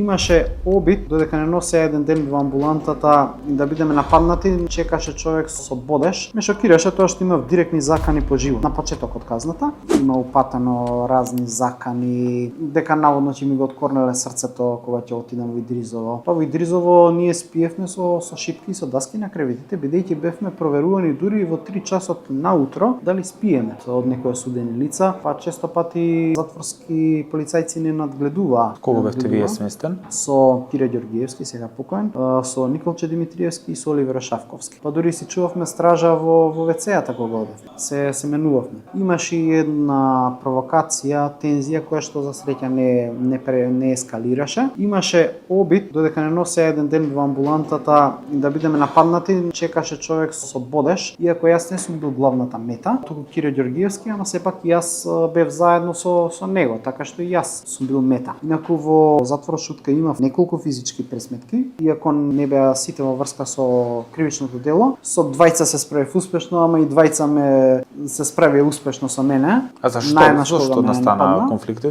Имаше обид додека не носе еден ден во амбулантата да бидеме нападнати, чекаше човек со бодеш. Ме шокираше тоа што имав директни закани по живот. На почетокот казната има упатено разни закани, дека наводно ќе ми го откорнеле срцето кога ќе отидам во Идризово. Па во Идризово ние спиевме со шипки и со даски на кревитите, бидејќи бевме проверувани дури во 3 часот наутро дали спиеме од некои осудени лица, па често пати затворски полицајци не надгледуваат. Кого бевте вие сместен? Со Кире Ѓоргиевски, сега покоен, со Николче Димитриевски и со Оливер Шавковски. Па дури си чувавме стража во WC-ата кога одевме. Се менувавме. Имаше и една провокација, тензија која што за среќа не ескалираше. Имаше обид додека не носе еден ден во амбулантата да бидеме нападнати, чекаше човек со бодеш, иако јас не сум бил главната мета, туку Кире Ѓоргиевски, ама сепак и јас бев заедно со него, така што и јас сум бил мета. Инаку во затвор Шутка имав неколку физички пресметки, иако не беа сите во врска со кривичното дело. Со двајца се справив успешно, ама и двајца се справија успешно со мене. А зашто настана конфликтите?